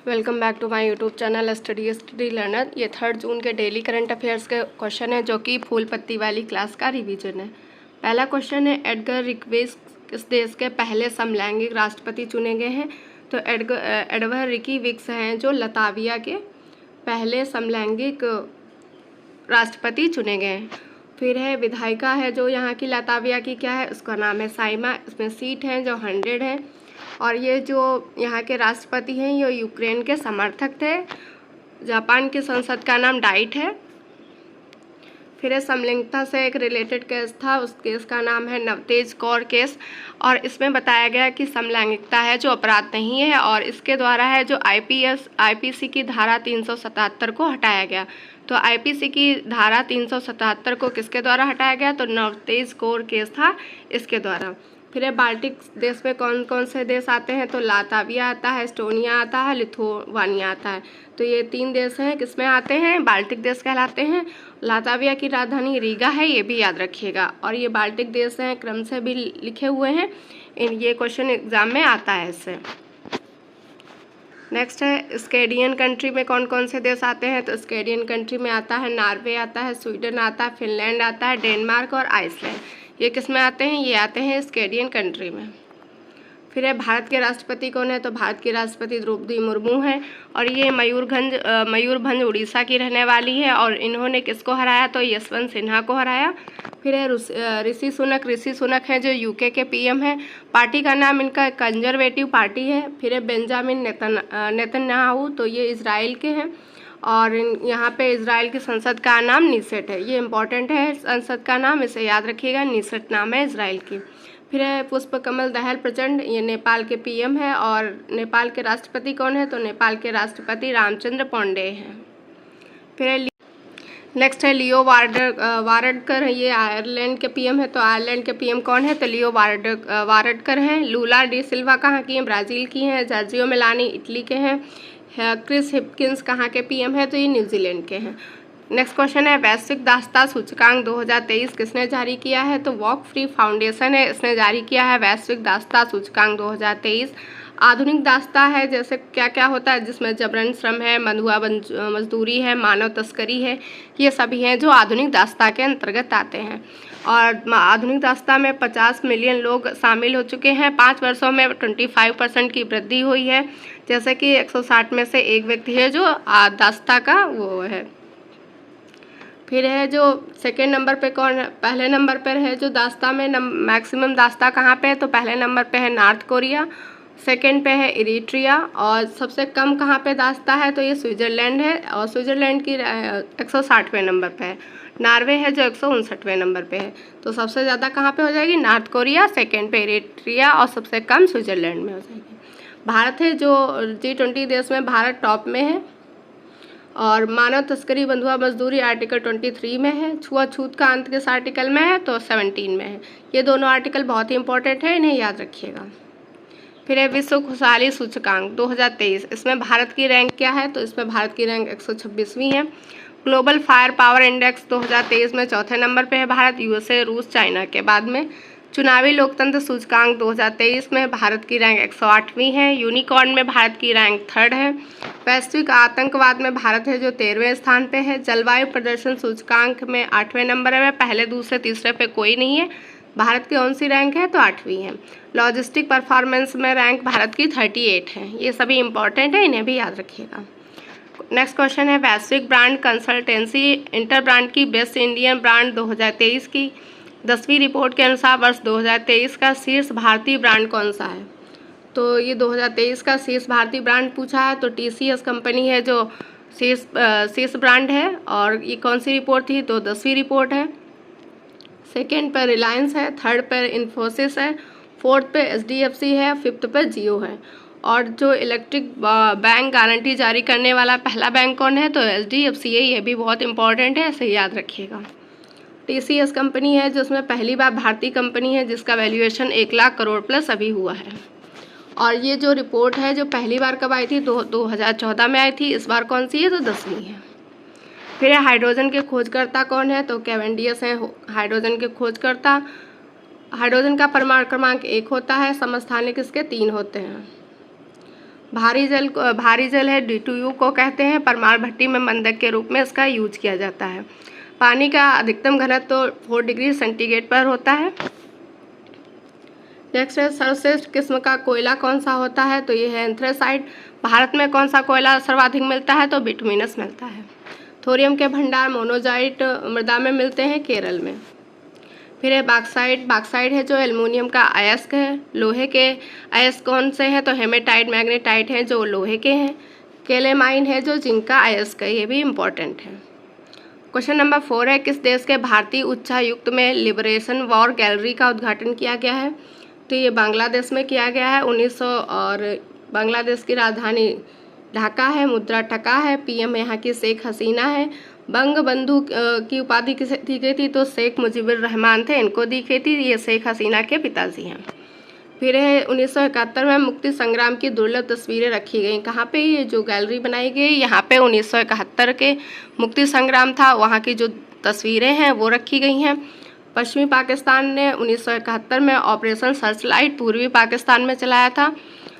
Welcome back to my YouTube channel study learner. ये 3 जून के डेली करंट अफेयर्स के क्वेश्चन है जो कि फूल पत्ती वाली क्लास का रिवीजन है। पहला क्वेश्चन है, एडगर रिक्वेस किस देश के पहले समलैंगिक राष्ट्रपति चुने गए हैं? तो एडवर रिकी विक्स हैं जो लताविया के पहले समलैंगिक राष्ट्रपति चुने गए हैं। फिर है, विधायिका है जो यहाँ की लताविया की, क्या है, उसका नाम है साइमा। इसमें सीट हैं जो 100 है। और ये जो यहाँ के राष्ट्रपति हैं ये यूक्रेन के समर्थक थे। जापान की संसद का नाम डाइट है। फिर है, समलैंगिकता से एक रिलेटेड केस था, उस केस का नाम है नवतेज कौर केस। और इसमें बताया गया कि समलैंगिकता है जो अपराध नहीं है और इसके द्वारा है जो आईपीसी की धारा 377 को हटाया गया। तो आईपीसी की धारा 377 को किसके द्वारा हटाया गया? तो नवतेज कौर केस था इसके द्वारा। फिर है, बाल्टिक देश में कौन कौन से देश आते हैं? तो लाताविया आता है, एस्टोनिया आता है, लिथुआनिया आता है। तो ये 3 देश हैं किसमें आते हैं? बाल्टिक देश कहलाते हैं। लाताविया की राजधानी रीगा है, ये भी याद रखिएगा। और ये बाल्टिक देश हैं, क्रम से भी लिखे हुए हैं, ये क्वेश्चन एग्जाम में आता है इससे। नेक्स्ट है, स्कैंडिनेवियन कंट्री में कौन कौन से देश आते हैं? तो स्कैंडिनेवियन कंट्री में आता है नॉर्वे आता है, स्वीडन आता है, फिनलैंड आता है, डेनमार्क और आइसलैंड। ये किस में आते हैं? ये आते हैं स्कैंडिनेवियन कंट्री में। फिर है, भारत के राष्ट्रपति कौन है? तो भारत की राष्ट्रपति द्रौपदी मुर्मू हैं और ये मयूरभंज उड़ीसा की रहने वाली है। और इन्होंने किसको हराया? तो यशवंत सिन्हा को हराया। फिर है, ऋषि सुनक हैं जो यूके के पीएम हैं। पार्टी का नाम इनका कंजर्वेटिव पार्टी है। फिर है, बेंजामिन नेतन्याहू, तो ये इजराइल के हैं और यहाँ पे इजराइल की संसद का नाम नीसेट है। ये इंपॉर्टेंट है, संसद का नाम इसे याद रखिएगा, नीसेट नाम है इजराइल की। फिर है, पुष्पकमल दहल प्रचंड, ये नेपाल के पीएम है। और नेपाल के राष्ट्रपति कौन है? तो नेपाल के राष्ट्रपति रामचंद्र पौंडे हैं। फिर है, नेक्स्ट है लियो वारडकर, ये आयरलैंड के पीएम है। तो आयरलैंड के पीएम कौन है? तो लियो वारडकर हैं। लूला डी सिल्वा कहाँ की हैं? ब्राज़ील की हैं। जॉर्जियो मेलानी इटली के हैं। क्रिस हिपकिंस कहाँ के पीएम है? तो ये न्यूजीलैंड के हैं। नेक्स्ट क्वेश्चन है, वैश्विक दासता सूचकांक 2023 किसने जारी किया है? तो वॉक फ्री फाउंडेशन है, इसने जारी किया है वैश्विक दासता सूचकांक 2023। आधुनिक दासता है, जैसे क्या क्या होता है जिसमें जबरन श्रम है, मधुआ मजदूरी है, मानव तस्करी है, ये सभी हैं जो आधुनिक दासता के अंतर्गत आते हैं। और आधुनिक दासता में 50 मिलियन लोग शामिल हो चुके हैं। 5 वर्षों में 25% की वृद्धि हुई है। जैसे कि 160 में से एक व्यक्ति है जो दासता का वो है। फिर है, जो सेकेंड नंबर पे कौन है? पहले नंबर पर है जो दासता में मैक्सिमम दासता कहाँ पे है? तो पहले नंबर पे है नॉर्थ कोरिया, सेकेंड पे है इरिट्रिया और सबसे कम कहाँ पे दासता है? तो ये स्विट्ज़रलैंड है और स्विट्ज़रलैंड की 160वें नंबर पे है। नॉर्वे है जो 159वें नंबर पे है। तो सबसे ज़्यादा कहाँ पे हो जाएगी? नॉर्थ कोरिया, सेकेंड पे इरिट्रिया और सबसे कम स्विट्ज़रलैंड में हो जाएगी। भारत है जो G20 देश में भारत टॉप में है। और मानव तस्करी बंधुआ मजदूरी आर्टिकल 23 में है। छुआछूत का अंत किस आर्टिकल में है? तो 17 में है। ये दोनों आर्टिकल बहुत ही इंपॉर्टेंट है, इन्हें याद रखिएगा। फिर है, विश्व खुशहाली सूचकांक 2023, इसमें भारत की रैंक क्या है? तो इसमें भारत की रैंक 126वीं है। ग्लोबल फायर पावर इंडेक्स 2023 में चौथे नंबर पे है भारत, यूएसए, रूस, चाइना के बाद में। चुनावी लोकतंत्र सूचकांक 2023 में भारत की रैंक 108वीं है। यूनिकॉर्न में भारत की रैंक 3rd है। वैश्विक आतंकवाद में भारत है जो 13वें स्थान पे है। जलवायु प्रदर्शन सूचकांक में 8वें नंबर में, पहले दूसरे तीसरे पे कोई नहीं है। भारत की कौन सी रैंक है? तो 8वीं है। लॉजिस्टिक परफॉर्मेंस में रैंक भारत की 38 है। ये सभी इंपॉर्टेंट है, इन्हें भी याद रखिएगा। नेक्स्ट क्वेश्चन है, वैश्विक ब्रांड कंसल्टेंसी इंटरब्रांड की बेस्ट इंडियन ब्रांड 2023 की 10वीं रिपोर्ट के अनुसार वर्ष 2023 का शीर्ष भारतीय ब्रांड कौन सा है? तो ये 2023 का शीर्ष भारतीय ब्रांड पूछा है। तो TCS कंपनी है जो शीर्ष ब्रांड है। और ये कौन सी रिपोर्ट थी? तो 10वीं रिपोर्ट है। सेकेंड पर रिलायंस है, थर्ड पर इन्फोसिस है, फोर्थ पे HDFC है, फिफ्थ पे जियो है। और जो इलेक्ट्रिक बैंक गारंटी जारी करने वाला पहला बैंक कौन है? तो HDFC है, ये भी बहुत इंपॉर्टेंट है, इसे याद रखिएगा। TCS कंपनी है जो उसमें पहली बार भारतीय कंपनी है जिसका वैल्यूएशन 1 लाख करोड़ प्लस अभी हुआ है। और ये जो रिपोर्ट है जो पहली बार कब आई थी? 2014 में आई थी। इस बार कौन सी है? तो 10वीं है। फिर हाइड्रोजन के खोजकर्ता कौन है? तो कैवेंडियस हैं हाइड्रोजन के खोजकर्ता। हाइड्रोजन का परमाणु क्रमांक 1 होता है, समस्थानिक इसके 3 होते हैं। भारी जल है D2U को कहते हैं। परमाणु भट्टी में मंदक के रूप में इसका यूज किया जाता है। पानी का अधिकतम घनत्व तो 4 डिग्री सेंटीग्रेड पर होता है। नेक्स्ट है सर्वश्रेष्ठ किस्म का कोयला कौन सा होता है, तो ये है एंथ्रेसाइट। भारत में कौन सा कोयला सर्वाधिक मिलता है, तो बिटुमिनस मिलता है। थोरियम के भंडार मोनोजाइट मृदा में मिलते हैं, केरल में। फिर है बॉक्साइट है जो एल्युमिनियम का अयस्क है। लोहे के अयस्क कौन से हैं, तो हेमेटाइट मैग्नेटाइट हैं जो लोहे के हैं। केलेमाइन है जो जिंक का अयस्क है, ये भी इम्पोर्टेंट है। क्वेश्चन नंबर 4 है किस देश के भारतीय उच्चायुक्त में लिबरेशन वॉर गैलरी का उद्घाटन किया गया है, तो ये बांग्लादेश में किया गया है 1900। और बांग्लादेश की राजधानी ढाका है। मुद्रा टका है। पीएम यहाँ की शेख हसीना है। बंग बंधु की उपाधि किसे दी गई थी, तो शेख मुजीबुर रहमान थे, इनको दी गई थी। ये शेख हसीना के पिताजी हैं। फिर है 1971 में मुक्ति संग्राम की दुर्लभ तस्वीरें रखी गई। कहाँ पे ये जो गैलरी बनाई गई, यहाँ पे 1971 के मुक्ति संग्राम था, वहाँ की जो तस्वीरें हैं वो रखी गई हैं। पश्चिमी पाकिस्तान ने 1971 में ऑपरेशन सर्चलाइट पूर्वी पाकिस्तान में चलाया था,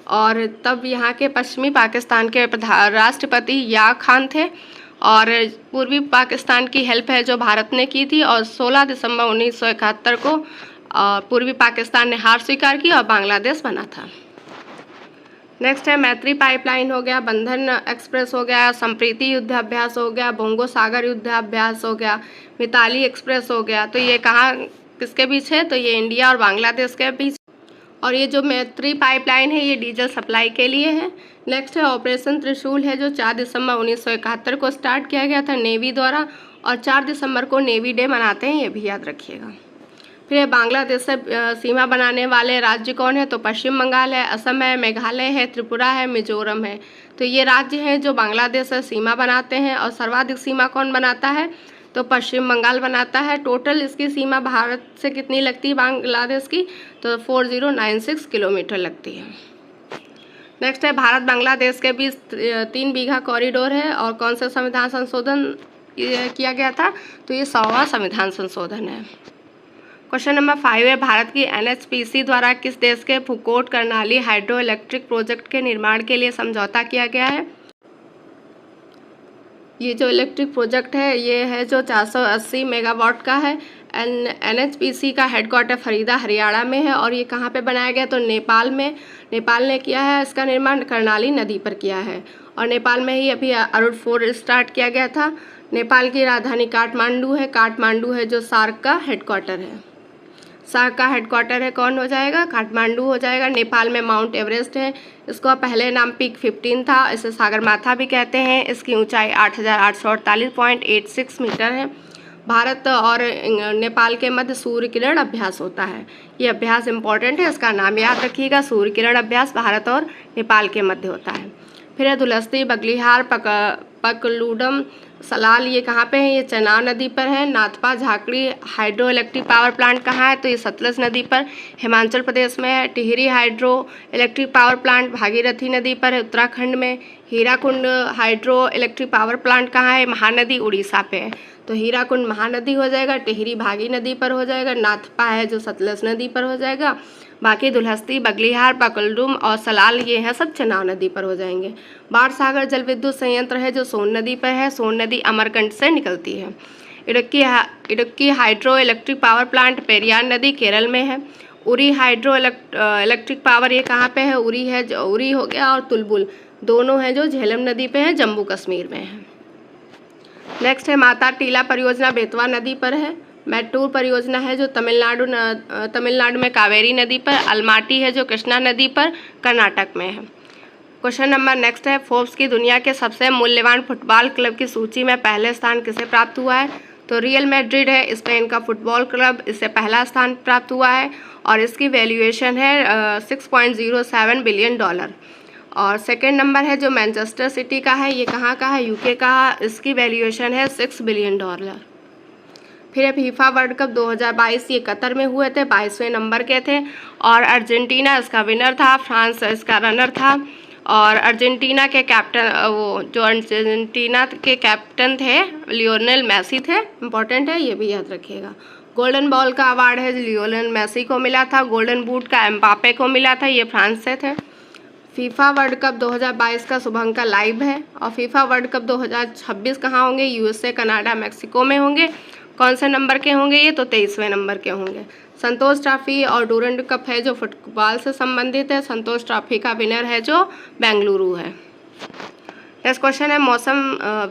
और तब यहाँ के पश्चिमी पाकिस्तान के राष्ट्रपति यार खान थे, और पूर्वी पाकिस्तान की हेल्प है जो भारत ने की थी। और 16 दिसंबर 1971 को पूर्वी पाकिस्तान ने हार स्वीकार की और बांग्लादेश बना था। नेक्स्ट है मैत्री पाइपलाइन हो गया, बंधन एक्सप्रेस हो गया, संप्रीति युद्धाभ्यास हो गया, बोंगो सागर युद्धाभ्यास हो गया, मिताली एक्सप्रेस हो गया। तो ये कहाँ किसके बीच है, तो ये इंडिया और बांग्लादेश के बीच। और ये जो मैत्री पाइपलाइन है ये डीजल सप्लाई के लिए है। नेक्स्ट है ऑपरेशन त्रिशूल है जो 4 दिसंबर 1971 को स्टार्ट किया गया था नेवी द्वारा, और 4 दिसंबर को नेवी डे मनाते हैं, ये भी याद रखिएगा। फिर बांग्लादेश से सीमा बनाने वाले राज्य कौन है, तो पश्चिम बंगाल है, असम है, मेघालय है, त्रिपुरा है, मिजोरम है। तो ये राज्य हैं जो बांग्लादेश से सीमा बनाते हैं। और सर्वाधिक सीमा कौन बनाता है, तो पश्चिम बंगाल बनाता है। टोटल इसकी सीमा भारत से कितनी लगती है बांग्लादेश की, तो 4096 किलोमीटर लगती है। नेक्स्ट है भारत बांग्लादेश के बीच 3 बीघा कॉरिडोर है, और कौन सा संविधान संशोधन किया गया था, तो ये 100वां संविधान संशोधन है। क्वेश्चन नंबर 5 है भारत की NHPC द्वारा किस देश के फूकोट कर्नाली हाइड्रो इलेक्ट्रिक प्रोजेक्ट के निर्माण के लिए समझौता किया गया है। ये जो इलेक्ट्रिक प्रोजेक्ट है ये है जो 480 मेगावाट का है। NHPC का हेडक्वार्टर फरीदा हरियाणा में है, और ये कहाँ पे बनाया गया, तो नेपाल में। नेपाल ने किया है इसका निर्माण, कर्णाली नदी पर किया है, और नेपाल में ही अभी अरुण 4 स्टार्ट किया गया था। नेपाल की राजधानी काठमांडू है। काठमांडू है जो सार्क का हेडक्वार्टर है। सार्क का हेडक्वार्टर है कौन हो जाएगा, काठमांडू हो जाएगा। नेपाल में माउंट एवरेस्ट है, इसका पहले नाम पीक 15 था, इसे सागरमाथा भी कहते हैं। इसकी ऊंचाई 8848.86 मीटर है। भारत और नेपाल के मध्य सूर्य किरण अभ्यास होता है। ये अभ्यास इंपॉर्टेंट है, इसका नाम याद रखिएगा। सूर्य किरण अभ्यास भारत और नेपाल के मध्य होता है। फिर है धुलस्ती, बगलिहार, पकलूडम, सलाल, ये कहाँ पे है, ये चनाव नदी पर है। Nathpa Jhakri hydro electric power plant कहाँ है, तो ये सतलज नदी पर हिमाचल प्रदेश में है। Tehri hydro electric power plant Bhagirathi नदी पर है, उत्तराखंड में। Hirakud hydro electric power plant कहाँ है, महानदी उड़ीसा पे है। तो हीराकुंड महानदी हो जाएगा, टिहरी भागी नदी पर हो जाएगा, नाथपा है जो सतलज नदी पर हो जाएगा। बाकी दुल्हस्ती, बगलिहार, पकलडुम और सलाल ये हैं सब चनाव नदी पर हो जाएंगे। बाढ़ सागर जल विद्युत संयंत्र है जो सोन नदी पर है। सोन नदी अमरकंट से निकलती है। Idukki hydro electric power plant Periyar नदी केरल में है। उरी हाइड्रो इलेक्ट्रिक पावर ये कहाँ पे है, उरी है, उरी हो गया, और तुलबुल दोनों हैं जो झेलम नदी पे है, जम्मू कश्मीर में है। नेक्स्ट है माता टीला परियोजना बेतवा नदी पर है। मैट्टूर परियोजना है जो तमिलनाडु में कावेरी नदी पर। अलमाटी है जो कृष्णा नदी पर कर्नाटक में है। क्वेश्चन नंबर नेक्स्ट है फोर्ब्स की दुनिया के सबसे मूल्यवान फुटबॉल क्लब की सूची में पहले स्थान किसे प्राप्त हुआ है, तो रियल मैड्रिड है स्पेन का फुटबॉल क्लब, इससे पहला स्थान प्राप्त हुआ है, और इसकी वैल्यूएशन है 6.07 बिलियन डॉलर। और सेकेंड नंबर है जो मैनचेस्टर सिटी का है, ये कहाँ का है, यूके का, इसकी वैल्यूएशन है 6 बिलियन डॉलर। फिर फीफा वर्ल्ड कप 2022 ये कतर में हुए थे, 22वें नंबर के थे, और अर्जेंटीना इसका विनर था, फ्रांस इसका रनर था। और अर्जेंटीना के कैप्टन थे लियोनेल मेसी थे, इम्पोर्टेंट है, ये भी याद रखिएगा। गोल्डन बॉल का अवार्ड है लियोनेल मेसी को मिला था। गोल्डन बूट का एम्बापे को मिला था, ये फ्रांस से थे। फीफा वर्ल्ड कप 2022 का शुभांक लाइव है। और फीफा वर्ल्ड कप 2026 कहाँ होंगे? यूएसए, कनाडा, मैक्सिको में होंगे। कौन से नंबर के होंगे ये? तो 23वें नंबर के होंगे। संतोष ट्रॉफी और डूरंड कप है जो फुटबॉल से संबंधित है। संतोष ट्रॉफी का विनर है जो बेंगलुरु है। नेक्स्ट क्वेश्चन है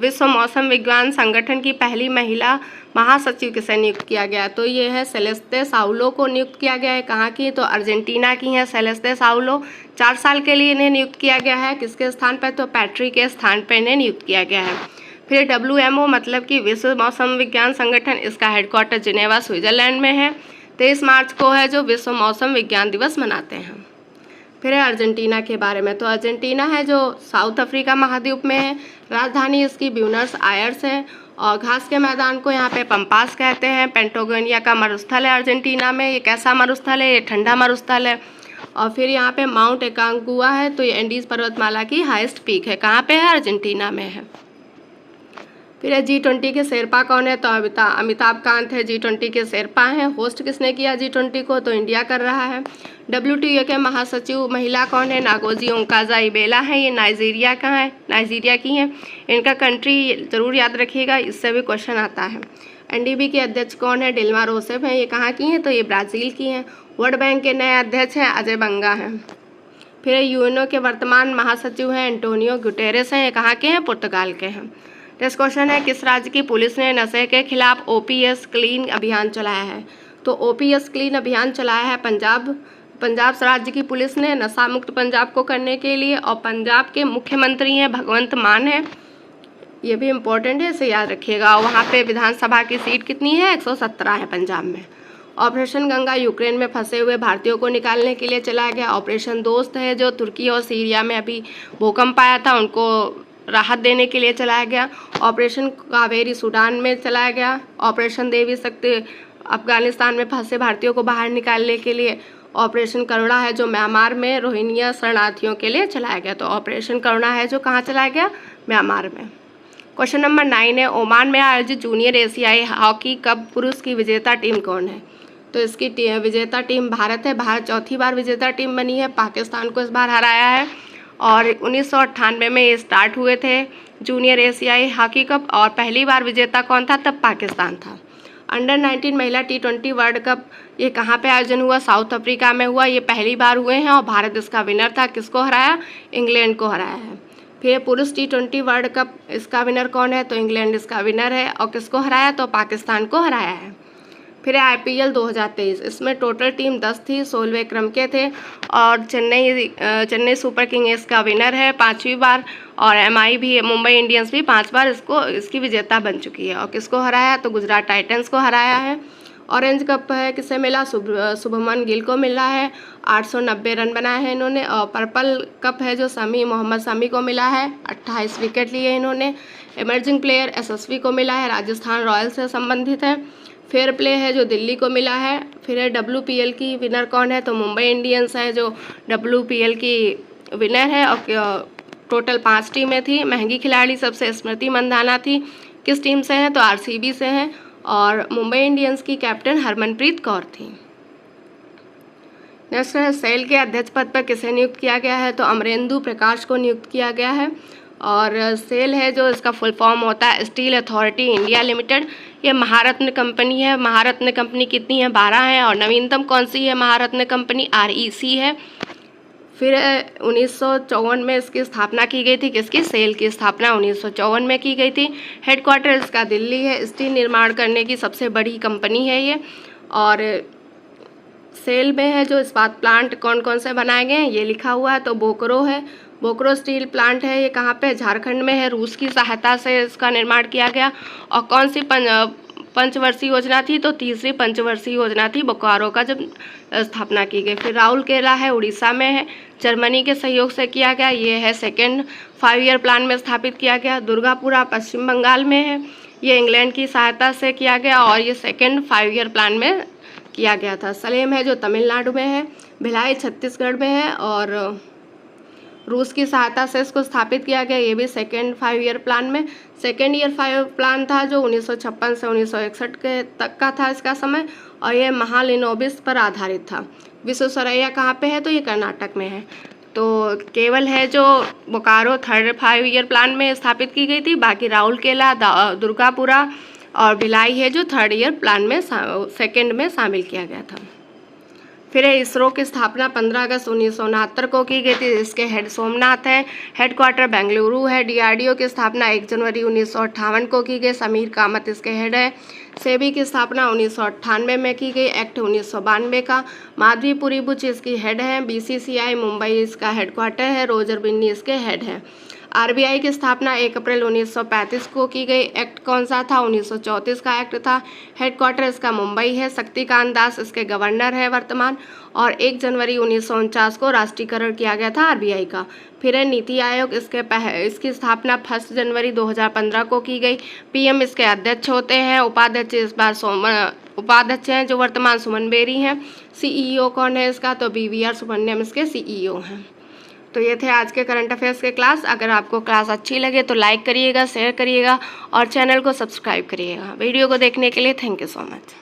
विश्व मौसम विज्ञान संगठन की पहली महिला महासचिव किसे नियुक्त किया गया? तो ये है सेलेस्ते साउलो को नियुक्त किया गया है। कहाँ की? तो अर्जेंटीना की हैं सेलेस्ते साउलो। 4 साल के लिए इन्हें नियुक्त किया गया है। किसके स्थान पर? तो पैट्रिक के स्थान पर इन्हें नियुक्त किया गया है। फिर WMO मतलब कि विश्व मौसम विज्ञान संगठन, इसका हेडक्वार्टर जिनेवा स्विट्जरलैंड में है। 23 मार्च को है जो विश्व मौसम विज्ञान दिवस मनाते हैं। फिर है अर्जेंटीना के बारे में। तो अर्जेंटीना है जो साउथ अफ्रीका महाद्वीप में है। राजधानी इसकी ब्यूनस आयर्स है। और घास के मैदान को यहाँ पे पंपास कहते हैं। पेंटागोनिया का मरुस्थल है अर्जेंटीना में। ये कैसा मरुस्थल है? ये ठंडा मरुस्थल है। और फिर यहाँ पे माउंट एकांगुआ है। तो ये एंडीज पर्वतमाला की हाईएस्ट पीक है। कहाँ पे है? अर्जेंटीना में है। फिर है G20 के शेरपा कौन है? तो अमिताभ कांत है G20 के शेरपा हैं। होस्ट किसने किया G20 को? तो इंडिया कर रहा है। WTO के महासचिव महिला कौन है? नागोजी ओंकाजा-इबेला है। ये नाइजीरिया का है, नाइजीरिया की हैं। इनका कंट्री ज़रूर याद रखिएगा, इससे भी क्वेश्चन आता है। NDB के अध्यक्ष कौन है? डिल्मा रोसेफ हैं। ये कहाँ की हैं? तो ये ब्राज़ील की हैं। वर्ल्ड बैंक के नए अध्यक्ष हैं अजय बंगा हैं। फिर UNO के वर्तमान महासचिव हैं एंटोनियो गुटेरेस हैं। ये कहाँ के हैं? पुर्तगाल के हैं। नेक्स्ट क्वेश्चन है किस राज्य की पुलिस ने नशे के खिलाफ OPS क्लीन अभियान चलाया है? तो OPS क्लीन अभियान चलाया है पंजाब राज्य की पुलिस ने नशा मुक्त पंजाब को करने के लिए। और पंजाब के मुख्यमंत्री हैं भगवंत मान है। ये भी इम्पोर्टेंट है, इसे याद रखिएगा। और वहाँ पे विधानसभा की सीट कितनी है? 117 है पंजाब में। ऑपरेशन गंगा यूक्रेन में फंसे हुए भारतीयों को निकालने के लिए चलाया गया। ऑपरेशन दोस्त है जो तुर्की और सीरिया में अभी भूकंप आया था उनको राहत देने के लिए चलाया गया। ऑपरेशन कावेरी सूडान में चलाया गया। ऑपरेशन देवी शक्ति अफगानिस्तान में फंसे भारतीयों को बाहर निकालने के लिए। ऑपरेशन करुणा है जो म्यांमार में रोहिंग्या शरणार्थियों के लिए चलाया गया। तो ऑपरेशन करुणा है जो कहाँ चलाया गया? म्यांमार में। क्वेश्चन नंबर 9 है ओमान में आयोजित जूनियर एशियाई हॉकी कप पुरुष की विजेता टीम कौन है? तो इसकी विजेता टीम भारत है। भारत चौथी बार विजेता टीम बनी है। पाकिस्तान को इस बार हराया है। और 1998 में ये स्टार्ट हुए थे जूनियर एशियाई हॉकी कप। और पहली बार विजेता कौन था? तब पाकिस्तान था। अंडर 19 महिला T20 वर्ल्ड कप ये कहाँ पे आयोजन हुआ? साउथ अफ्रीका में हुआ। ये पहली बार हुए हैं और भारत इसका विनर था। किसको हराया? इंग्लैंड को हराया है। फिर पुरुष T20 वर्ल्ड कप इसका विनर कौन है? तो इंग्लैंड इसका विनर है। और किसको हराया? तो पाकिस्तान को हराया है। फिर IPL 2023 इसमें टोटल टीम 10 थी, 16वें क्रम के थे। और चेन्नई सुपर किंग इसका विनर है 5वीं बार। और MI भी, मुंबई इंडियंस भी 5 बार इसकी विजेता बन चुकी है। और किसको हराया? तो गुजरात टाइटंस को हराया है। ऑरेंज कप है किसे मिला? शुभमन गिल को मिला है। 890 रन बनाए हैं इन्होंने। और पर्पल कप है जो मोहम्मद शमी को मिला है। 28 विकेट लिए इन्होंने। इमर्जिंग प्लेयर SSV को मिला है, राजस्थान रॉयल्स से संबंधित है। फेयर प्ले है जो दिल्ली को मिला है। फिर है WPL की विनर कौन है? तो मुंबई इंडियंस है जो WPL की विनर है। और टोटल 5 टीमें थी। महंगी खिलाड़ी सबसे स्मृति मंधाना थी। किस टीम से हैं? तो RCB से हैं। और मुंबई इंडियंस की कैप्टन हरमनप्रीत कौर थी। नेक्स्ट है सेल के अध्यक्ष पद पर किसे नियुक्त किया गया है? तो अमरेंदु प्रकाश को नियुक्त किया गया है। और सेल है जो इसका फुल फॉर्म होता है स्टील अथॉरिटी इंडिया लिमिटेड। ये महारत्न कंपनी है। महारत्न कंपनी कितनी है? 12 है। और नवीनतम कौन सी है महारत्न कंपनी? REC है। फिर 1954 में इसकी स्थापना की गई थी। किसकी? सेल की स्थापना 1954 में की गई थी। हेडक्वार्टर इसका दिल्ली है। स्टील निर्माण करने की सबसे बड़ी कंपनी है ये। और सेल में है जो इस्पात प्लांट कौन कौन से बनाए गए हैं ये लिखा हुआ है। तो बोकरो है, बोकरो स्टील प्लांट है। ये कहाँ पे? झारखंड में है। रूस की सहायता से इसका निर्माण किया गया। और कौन सी पंचवर्षीय योजना थी? तो तीसरी पंचवर्षीय योजना थी बोकारो का जब स्थापना की गई। फिर राउरकेला है उड़ीसा में है, जर्मनी के सहयोग से किया गया। ये है सेकेंड 5 ईयर प्लान में स्थापित किया गया। दुर्गापुरा पश्चिम बंगाल में है। ये इंग्लैंड की सहायता से किया गया और ये सेकेंड 5 ईयर प्लान में किया गया था। सलेम है जो तमिलनाडु में है। भिलाई छत्तीसगढ़ में है और रूस की सहायता से इसको स्थापित किया गया। ये भी सेकेंड 5 ईयर प्लान में। सेकेंड ईयर 5 प्लान था जो 1956 से 1961 के तक का था इसका समय। और ये महालिनोबिस पर आधारित था। विश्वेश्वरैया कहाँ पे है? तो ये कर्नाटक में है। तो केवल है जो बोकारो 5 ईयर प्लान में स्थापित की गई थी, बाकी राउरकेला, दुर्गापुरा और भिलाई है जो 3rd ईयर प्लान में 2nd में शामिल किया गया था। फिर है इसरो की स्थापना 15 अगस्त 1969 को की गई थी। इसके हेड सोमनाथ है, हेडक्वार्टर बेंगलुरु है। डीआरडीओ की स्थापना 1 जनवरी 1958 को की गई, समीर कामत इसके हेड है। सेबी की स्थापना 1998 में की गई, एक्ट 1992 का। माधवी पुरी बुच इसकी हेड है। बीसीसीआई मुंबई इसका हेडक्वार्टर है, रोजर बिन्नी इसके हेड है। आरबीआई की स्थापना 1 अप्रैल 1935 को की गई, एक्ट कौन सा था? 1934 का एक्ट था। हेडक्वार्टर इसका मुंबई है। शक्तिकांत दास इसके गवर्नर है वर्तमान। और 1 जनवरी 1949 को राष्ट्रीयकरण किया गया था आरबीआई का। फिर है नीति आयोग, इसकी स्थापना 1 जनवरी 2015 को की गई। पीएम इसके अध्यक्ष होते हैं। उपाध्यक्ष इस बार उपाध्यक्ष हैं जो वर्तमान सुमन बेरी हैं। सीईओ कौन है इसका? तो बीवीआर सुब्रमण्यम इसके सीईओ हैं। तो ये थे आज के करंट अफेयर्स के क्लास। अगर आपको क्लास अच्छी लगे तो लाइक करिएगा, शेयर करिएगा और चैनल को सब्सक्राइब करिएगा। वीडियो को देखने के लिए थैंक यू सो मच।